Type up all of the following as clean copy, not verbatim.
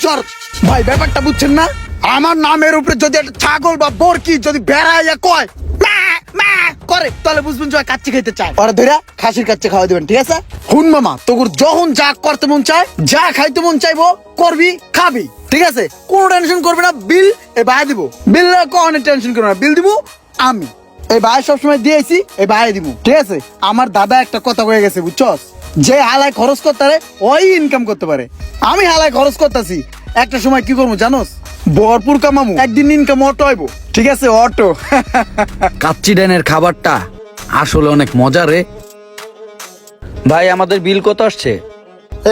সর। ভাই ব্যাপারটা বুঝছেন না, আমার নামের উপরে যদি একটা ছাগল বা বরকি যদি বেড়াইয়া কয় মা মা করে, তাহলে বুঝবেন যে কাচ্চি খেতে চায়। ওরা ধরে খাসির কাচ্চি খাওয়া দিবেন, ঠিক আছে? হুন মামা, তোর যখন যা করতে মন চায়, যা খাইতে মন চাইবো করবি, খাবি, ঠিক আছে? কোনো টেনশন করবি না। বিল এই ভাই দিব, বিল কোনো টেনশন করবি না, বিল দিব আমি। এই ভাই সবসময় দিয়েছি, এই ভাই দিব, ঠিক আছে? আমার দাদা একটা কথা কয়ে গেছে, বুঝছস? যে হালায় খরচ করতে পারে ওই ইনকাম করতে পারে। আমি হালায় খরচ করতেছি, একটা সময় কি করবো জানোস? ভরপুর কামামু, একদিন ইনকাম অটো হইব, ঠিক আছে? অটো। কাচ্চি ডাইনের খাবারটা আসলে অনেক মজা রে ভাই। আমাদের বিল কত আসছে?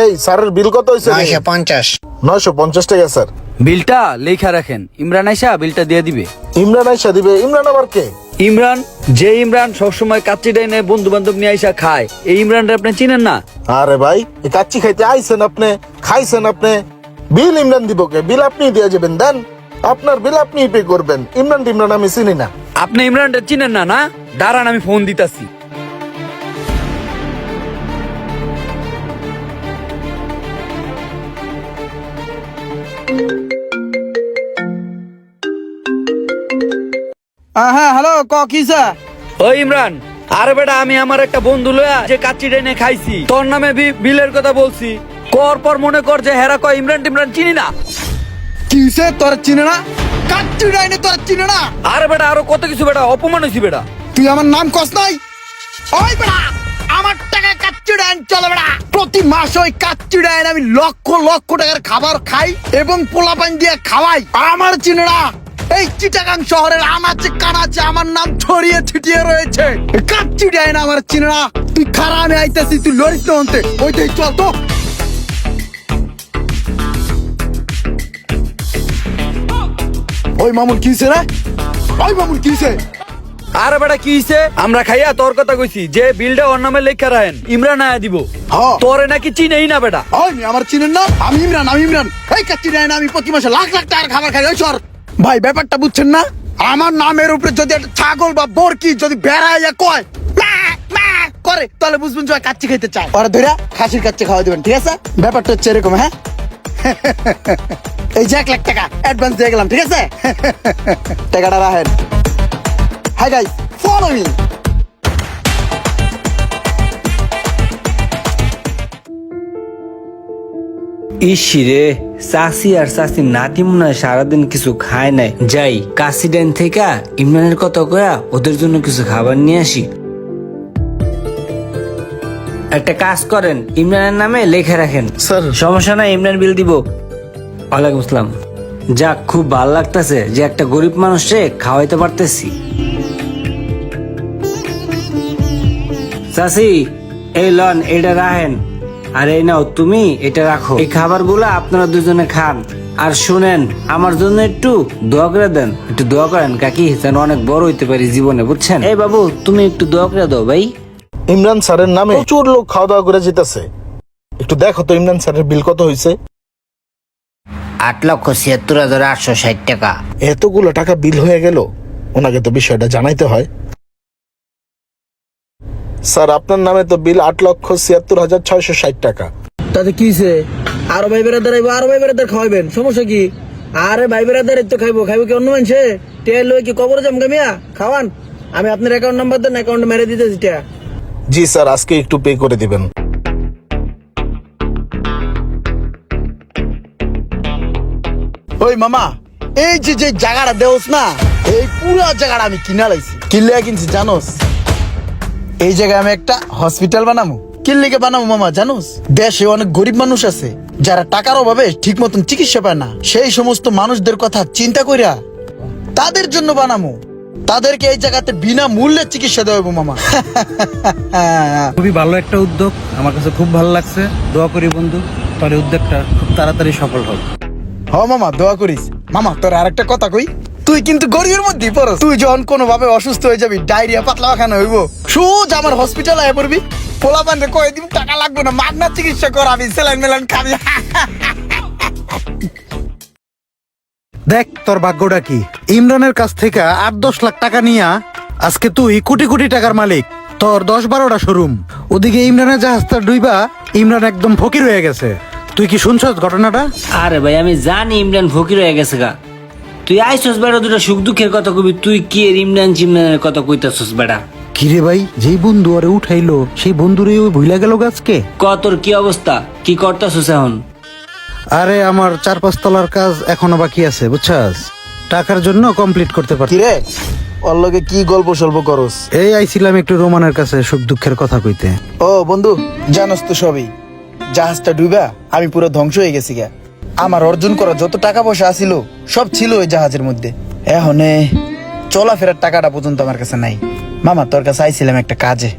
এই স্যারের বিল কত হয়েছে? 950। 950 টাকা স্যার। বিলটা লেখা রাখেন, ইমরান আইসা বিলটা দিয়ে দিবে। ইমরান আইসা দিবে? ইমরান আবার কে? ইমরান, যে ইমরান সবসময় কাচ্চি ডাইনে বন্ধু বান্ধব নিয়ে আইসা খায়, এই ইমরানটা আপনি চিনেন না? আরে ভাই, এই কাচ্চি খাইতে আইছেন আপনি, খাইছেন আপনি, বিল ইমরান দিব কে? বিল আপনি দিয়ে যাবেন, দেন আপনার বিল আপনি পে করবেন। ইমরান আমি চিনি না। আপনি ইমরানটা চিনেন না? না দাঁড়ান, আমি ফোন দিতাছি। হ্যাঁ হ্যালো, কিসা? ওই ইমরান, আরে বেটা, আমি আমার একটা বন্ধু লয়া যে কাচ্চি ডাইনে খাইছি, তোর নামে বিলের কথা বলছি। কর পর মনে কর যে হেরা কয় ইমরান টিমরান চিনি না। কিসে তোর চিনে না? কাচ্চি ডাইনে তোর চিনে না? আরে বেটা, আরো কত কিছু বেটা, অপমান হয়েছি বেটা। তুই আমার নাম কস নাই? ওই বেটা, আমার টাকায় কাচ্চি ডাইন চলে বেটা। প্রতি মাসে ওই কাচ্চি ডাইন আমি লক্ষ লক্ষ টাকার খাবার খাই এবং পোলা পানি দিয়ে খাওয়াই। আমার চিনে না? এই চিটাগাং শহরের আনাচে কানাচে আমার নাম ছড়িয়ে ছিটিয়ে রয়েছে। কাচ্চি ডাইন আমার চিনে না? তুই খারা, আমি আইতেছি, তুই লড়িস না অন্তে। ওইটাই চল তো। ওই মামুন কিসে রে? ওই মামুন কিসে? আরে বেটা কি হইছে? আমরা খাইয়া তোর কথা কইছি যে বিলটা ওর নামে লেখা রাখেন, ইমরান আয়া দিব। হ্যাঁ। তোরে নাকি চিনেই না বেটা। ওই আমার চিনেন না? আমি ইমরান। এই কাচ্চি ডাইন আমি প্রতি মাসে লাখ লাখ টাকার খাবার খাই। ওই সর। ভাই ব্যাপারটা বুঝছেন না, আমার নামের উপরে যদি একটা ছাগল বা বরকি যদি বেড়াইয়া কয় মা মা করে, তাহলে বুঝবেন যে কাচ্চি খেতে চায়। ওরা ধরে খাসির কাচ্চি খাওয়া দিবেন, ঠিক আছে? ব্যাপারটা হচ্ছে এরকম। হ্যাঁ, এই যে 1 লাখ টাকা অ্যাডভান্স দিয়ে গেলাম, ঠিক আছে? টাকাটা রাখেন। Hi guys, follow me. ইসিরে, চাষি আর চাষির নাতি মনে হয় সারাদিন কিছু খায় নাই। যাই কাশিডেন থেকে ইমরানের কথা কয়া ওদের জন্য কিছু খাবার নিয়ে আসি। একটা কাজ করেন, ইমরানের নামে লেখা রাখেন। স্যার। সমস্যা নাই, ইমরান বিল দিব। ওয়ালাইকুম আসসালাম। যাক, খুব ভালো লাগতেছে যে একটা গরিব মানুষে খাওয়াইতে পারতেছি। চাষি, এই লন, এটা রাখেন। আর এই নাও, তুমি এটা রাখো। এই খাবারগুলো আপনারা দুজনে খান। আর শুনেন, আমার জন্য একটু দোয়া করে দেন। একটু দোয়া করেন কাকি, যেন অনেক বড় হইতে পারি জীবনে, বুঝছেন? এই বাবু, তুমি একটু দোয়া করে দাও ভাই। ইমরান স্যারের নামে প্রচুর লোক খাওয়া দাওয়া করে যেতেছে। একটু দেখো তো ইমরান স্যারের বিল কত হয়েছে? 8,76,860 টাকা। এতগুলো টাকা বিল হয়ে গেল, ওনাকে তো বিষয়টা জানাইতে হয়। স্যার, আপনার নামে তো বিল 8,76,660 টাকা। তাতে কিছে? আরো ভাই বেড়াদার আইবো, আরো ভাই বেড়াদার খাওয়াইবেন, সমস্যা কি? আরে ভাই বেড়াদার তো খাইবো কি অন্য মানুষে? তেল লই কি কবরে যাম গামিয়া? খাওয়ান। আমি আপনার অ্যাকাউন্ট নাম্বার দেন, অ্যাকাউন্টে মেরে দিতেছি টাকা। জি স্যার, আজকে একটু পে করে দিবেন। ওই মামা, এই যে জায়গাটা দেওস না, এই পুরো জায়গাটা আমি কিনা লাইছি। কিনলে কিনছি জানোস? এই জায়গায় আমি একটা হসপিটাল বানাবো। কিনলেকে বানাবো মামা জানোস? দেশে অনেক গরিব মানুষ আছে যারা টাকার অভাবে ঠিক মতন চিকিৎসা পায় না। সেই সমস্ত মানুষদের কথা চিন্তা কইরা তাদের জন্য বানাবো। তাদেরকে এই জায়গাতে বিনা মূল্যে চিকিৎসা দেওয়াবো মামা। খুবই ভালো একটা উদ্যোগ, আমার কাছে খুব ভালো লাগছে। দোয়া করি বন্ধু, তোর এই উদ্যোগটা খুব তাড়াতাড়ি সফল হোক। হ মামা, দোয়া করিস। মামা তোর আরেকটা কথা কই, তুই কিন্তু গরিবের মধ্যে পড়স। তুই যখন কোনো ভাবে অসুস্থ হয়ে যাবি, ডায়রিয়া পাতলা খানা হইব, সোজা আমার হসপিটালে আয় পড়বি। পোলা পান্ডে কয়ে দিন টাকা লাগবে না, মাগনা চিকিৎসা করাবি, স্যালাইন মেলাইন খাবি। দেখ তোর ভাগ্যটা কি, ইমরানের কাছ থেকে 8-10 লাখ টাকা নিয়া আজকে তুই কোটি কোটি টাকার মালিক। তোর 10-12টা শোরুম, ওদিকে ইমরানের জাহাজটা ডুইবা ইমরান একদম ফকির হয়ে গেছে। তুই তুই কি শুনছস ঘটনাটা? আরে ভাই আমি জানি ইমরান ফকির হয়ে গেছে গা। তুই আইসস বেড়া, দুটা সুখ দুঃখের কথা কবি, তুই কি এর ইমরান চিমরানের কথা কইতাছস বেড়া? কিরে ভাই, যেই বন্ধু আরে উঠাইলো সেই বন্ধুরে ওই ভুইলা গেল গাছকে। তোর কি অবস্থা, কি করতাছস এখন? আরে আমার 4-5 তলার কাজ এখনো বাকি আছে বুঝছস, টাকার জন্য কমপ্লিট করতে পারছি। কিরে ওর লগে কি গল্প সল্প করস? এই আইছিলাম একটু রোমানের কাছে সুখ দুঃখের কথা কইতে। ও বন্ধু, জানোস তো সবই, জাহাজটা ডুবা আমি পুরো ধ্বংস হয়ে গেছি গা। আমার অর্জন করা যত টাকা পয়সা আছিল সব ছিল ওই জাহাজের মধ্যে। এখন চলাফেরার টাকাটা পর্যন্ত আমার কাছে নাই। মামা তোর কাছে আইছিলাম একটা কাজে।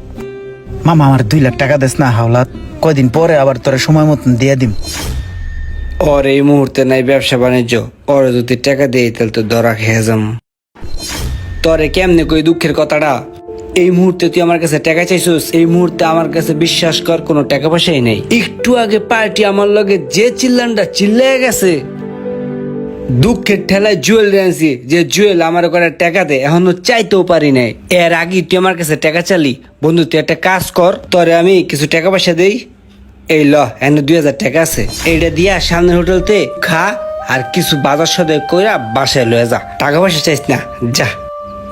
মামা আমার 2 লাখ টাকা দেস না হাওলাত, কয়দিন পরে আবার তোর সময় মতন দিয়ে দিম। ওর এই মুহূর্তে নাই ব্যবসা বাণিজ্য, ওর যদি টাকা দিয়ে তাহলে তো ধরা খেয়ে যাম। তোরে কেমনে কই দুঃখের কথাটা? এই মুহূর্তে তুই আমার কাছে টাকা চাইছিস, এই মুহূর্তে আমার কাছে বিশ্বাস কর কোনো টাকা পয়সাই নেই। একটু আগে পার্টি আমার লগে যে চিল্লানটা চিল্লাই গেছে, দুঃখের ঠেলায় জুয়েল আনছি, যে জুয়েল আমার করে টাকা দে, এখনো চাইতেও পারি নাই। এর আগে তুই আমার কাছে টাকা চালি। বন্ধু তুই একটা কাজ কর, তোরে আমি কিছু টাকা পয়সা দেই। এই ল, এনে 2000 টাকা আছে, এইটা দিয়া সামনের হোটেলতে খা আর কিছু বাজার সদাই কইরা বাসায় লয়ে যা। টাকা পয়সা চাইস না, যা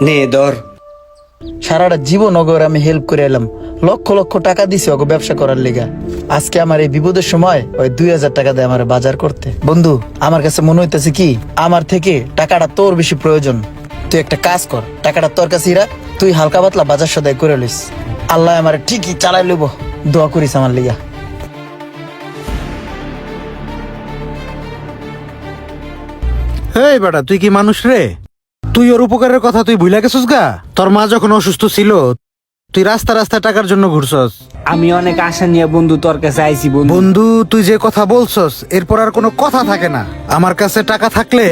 নে ধর। সারাটা জীবন ওগর আমি হেল্প করে এলাম, লক্ষ লক্ষ টাকা দিছি ওকে ব্যবসা করার লেগা। আজকে আমার এই বিপদের সময় ওই 2000 টাকা দেয় আমার বাজার করতে। বন্ধু আমার কাছে মনে হইতেছে কি আমার থেকে টাকাটা তোর বেশি প্রয়োজন। তুই একটা কাজ কর, টাকাটা তোর কাছেই রাখ, তুই হালকা পাতলা বাজার সদাই করে লইস। আল্লাহ আমার ঠিকই চালাই লইব, দোয়া করিস আমার লিগা। এই বেটা, তুই কি মানুষ রে? তুই ওর উপকারের কথা তুই ভুইলা গেছিস গা? তোর মা যখন অসুস্থ ছিল তুই রাস্তা রাস্তায় টাকার জন্য ঘুরছস। আমি অনেক আশা নিয়ে বন্ধু তোর কাছে আইছি। বন্ধু তুই যে কথা বলছস এরপর আর কোনো কথা থাকে না। আমার কাছে টাকা থাকলে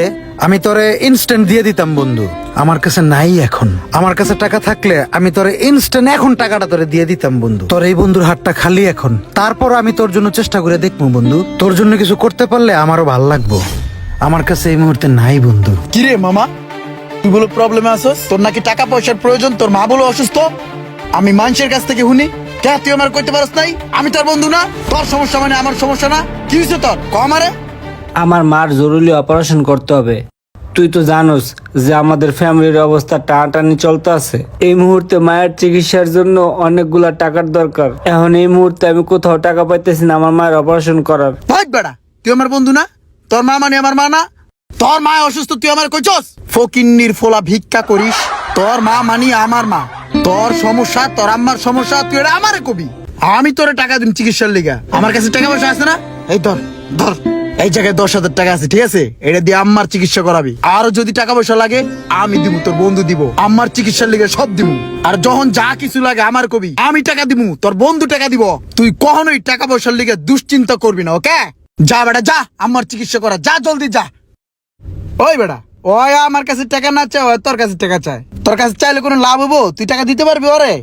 আমি তোরে ইনস্ট্যান্ট দিয়ে দিতাম বন্ধু, আমার কাছে নাই এখন। আমার কাছে টাকা থাকলে আমি তোরে ইনস্ট্যান্ট এখন টাকাটা তোরে দিয়ে দিতাম বন্ধু। তোর এই বন্ধুর হাতটা খালি এখন, তারপর আমি তোর জন্য চেষ্টা করে দেখবো বন্ধু। তোর জন্য কিছু করতে পারলে আমারও ভাল লাগবো। আমার কাছে এই মুহূর্তে নাই বন্ধু। কিরে মামা, তুই বলো প্রবলেমে আসোস? তোর নাকি টাকা পয়সার প্রয়োজন, তোর মা বলো অসুস্থ। আমি মানুষের কাছ থেকে শুনি, কে তুই আমার কইতে পারস নাই আমি তোর বন্ধু না? তোর সমস্যা মানে আমার সমস্যা না? কি হয়েছে তোর আমারে? আমার মার জরুরি অপারেশন করতে হবে। তুই তো জানোস যে আমাদের ফ্যামিলির অবস্থা টানাটানি চলতে আছে। এই মুহূর্তে মায়ের চিকিৎসার জন্য অনেকগুলা টাকার দরকার। এখন এই মুহূর্তে আমি কোথাও টাকা পাইতেছি না আমার মায়ের অপারেশন করার। ভাই বেড়া, তুই আমার বন্ধু না? তোর মা মানে আমার মা না? তোর মা অসুস্থ তুই আমার কইছস? ফকিন্নির ফোলা ভিক্ষা করিস। তোর মা মানি আমার মা। তোর সমস্যা, তোর আম্মার সমস্যা, তুই এটা আমারে কবি। আমি তোরে টাকা দিন চিকিৎসার লিগা। আমার কাছে টাকা পয়সা আছে না? এই ধর ধর, এই জায়গায় 10,000 টাকা আছে, ঠিক আছে? এটা দিয়ে আম্মার চিকিৎসা করাবি। আর যদি টাকা পয়সা লাগে আমি দিব, তোর বন্ধু দিব। আম্মার চিকিৎসার লিগে সব দিব। আর যখন যা কিছু লাগে আমার কবি, আমি টাকা দিব, তোর বন্ধু টাকা দিব। তুই কখনোই টাকা পয়সার লিগে দুশ্চিন্তা করবি না, ওকে? যা বেটা যা, আম্মার চিকিৎসা করা, যা জলদি যা। ওই বেটা, ওই আমার কাছে টাকা না চায়, ওই তোর কাছে টাকা চায়। তোর কাছে চাইলে কোনো লাভ হবো? তুই টাকা দিতে পারবি ওরে?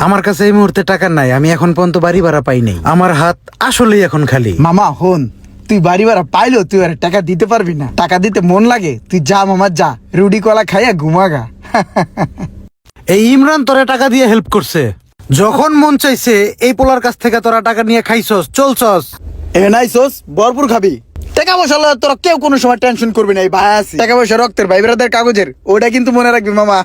আমার কাছে এই মুহূর্তে টাকা নাই, আমি এখন পর্যন্ত বাড়ি ভাড়া পাই নাই। আমার হাত আসলেই এখন খালি। মামা হন, তুই বাড়ি ভাড়া পাইলো তুই আর টাকা দিতে পারবি না। টাকা দিতে মন লাগে, তুই যা মামা যা, রুটি কলা খাইয়া ঘুমাগা। এই ইমরান তোরে টাকা দিয়ে হেল্প করছে। যখন মন চাইছে এই পোলার কাছ থেকে তোরা টাকা নিয়ে খাইছস, চলছস। এ নাইছস, ভরপুর খাবি। টাকা পয়সা লয়ে তোরা কেউ কোনো সময় টেনশন করবি না। এই ভাই আছে, টাকা পয়সা রক্তের ভাই ব্রাদার কাগজের, ওটা কিন্তু মনে রাখবি মামা।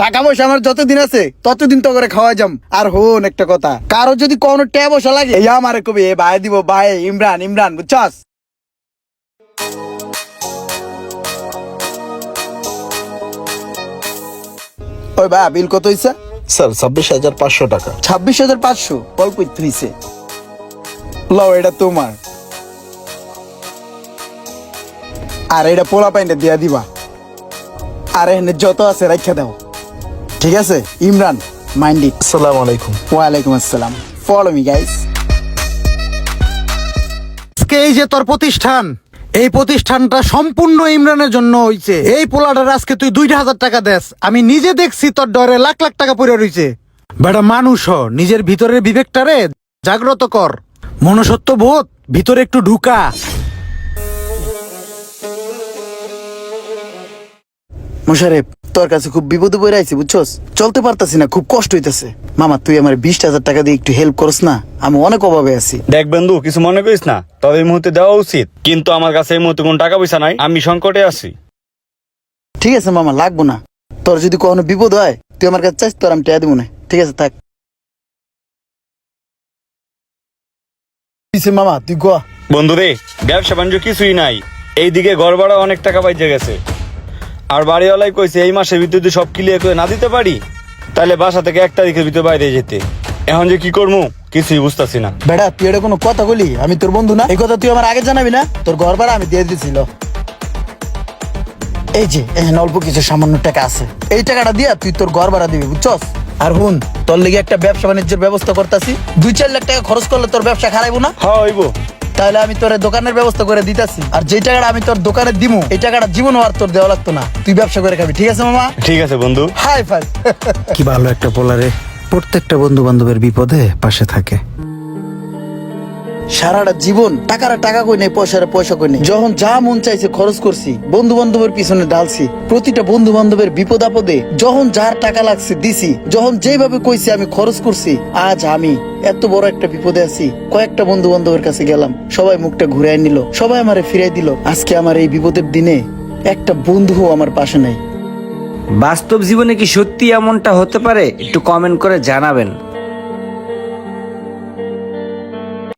টাকা পয়সা আমার যতদিন আছে ততদিন তো করে খাওয়া যাম। আর হন একটা কথা, কারো যদি কোনো টাকা পয়সা লাগে এই আমারে কবি, এ ভাই দিব, ভাই ইমরান ইমরান, বুঝছস? ওই ভাই বিল কত হইছে? স্যার 26,500 টাকা। 26,500 অল্প হইছে। লও এটা তোমার, আর এটা পোলা পাইনটা দিয়া দিবা। আর এখানে যত আছে রাখা দাও, ঠিক আছে? Imran, mind it. আসসালামু আলাইকুম। ওয়ালাইকুম আসসালাম। Follow me guys. আজকে এই যে তোর প্রতিষ্ঠান, এই প্রতিষ্ঠানটা সম্পূর্ণ ইমরানের জন্য হইছে। এই পোলাটার আজকে তুই 2,000 টাকা দেস। আমি নিজে দেখছি তোর ডরে লাখ লাখ টাকা পড়ে রইছে। বেটা মানুষ হ, নিজের ভিতরের বিবেকটারে জাগ্রত কর, মনুষ্যত্ব বোধ ভিতরে একটু ঢুকা। মোশারেফ, তোর কাছে খুব বিপদে পড়ে আইছি বুঝছস, চলতে পারতাছি না, খুব কষ্ট হইতাছে। মামা তুই আমার 20,000 টাকা দিয়ে একটু হেল্প করস না, আমি অনেক অভাবে আছি। দেখ বন্ধু, কিছু মনে করিস না, তবে এই মুহূর্তে দেওয়া উচিত, কিন্তু আমার কাছে এই মুহূর্তে কোনো টাকা পয়সা নাই, আমি সংকটে আছি। ঠিক আছে মামা, লাগবো না। তোর যদি কখনো বিপদ হয় তুই আমার কাছে চাইস, তোর আমি টাকা দিব না। ঠিক আছে থাক। কিসে মামা তুই গো। বন্ধু রে, ব্যবসা বাণিজ্য কিছুই নাই, এইদিকে ঘর ভাড়া অনেক টাকা বাইজে গেছে, আর বাড়িওয়ালাই কইছে এই মাসের ভিতরে যদি সব ক্লিয়ার করে না দিতে পারি তাহলে বাসা থেকে 1 তারিখের ভিতরে বাইরে যেতে। এখন যে কি করবো কিছুই বুঝতেছি না। বেটা তুই এটা কোনো কথা বলি? আমি তোর বন্ধু না? এই কথা তুই আমার আগে জানাবি না? তোর ঘর ভাড়া আমি দিয়ে দিয়েছিল। এই যে এখানে অল্প কিছু সামান্য টাকা আছে, এই টাকাটা দিয়া তুই তোর ঘর ভাড়া দিবি বুঝছস। আর হুন, তোর লেগে একটা ব্যবসা বাণিজ্যের ব্যবস্থা করতেছি, 2-4 লাখ টাকা খরচ করলে তোর ব্যবসা খারাইবো না? হ্যাঁ হইব। তাহলে আমি তোর দোকানের ব্যবস্থা করে দিতাছি, আর যে টাকাটা আমি তোর দোকানে দিমু এই টাকাটা জীবন আর তোর দেওয়া লাগতো না, তুই ব্যবসা করে খাবি। ঠিক আছে মামা? ঠিক আছে বন্ধু। Hi fi. কি ভালো একটা পোলারে, প্রত্যেকটা বন্ধু বান্ধবের বিপদে পাশে থাকে। সারাটা জীবন টাকারা টাকা কই নেই, পয়সারা পয়সা কই নেই, যখন যা মন চাইছে খরচ করছি, বন্ধু বান্ধবের পিছনে ডালছি, প্রতিটা বন্ধু বান্ধবের বিপদ আপদে যখন যার টাকা লাগছে দিছি, যখন যেভাবে কইছি আমি খরচ করছি। আজ আমি এত বড় একটা বিপদে আছি, কয়েকটা বন্ধু বান্ধবের কাছে গেলাম, সবাই মুখটা ঘুরাই নিল, সবাই আমারে ফিরাই দিল। আজকে আমার এই বিপদের দিনে একটা বন্ধুও আমার পাশে নাই। বাস্তব জীবনে কি সত্যি এমনটা হতে পারে? একটু কমেন্ট করে জানাবেন।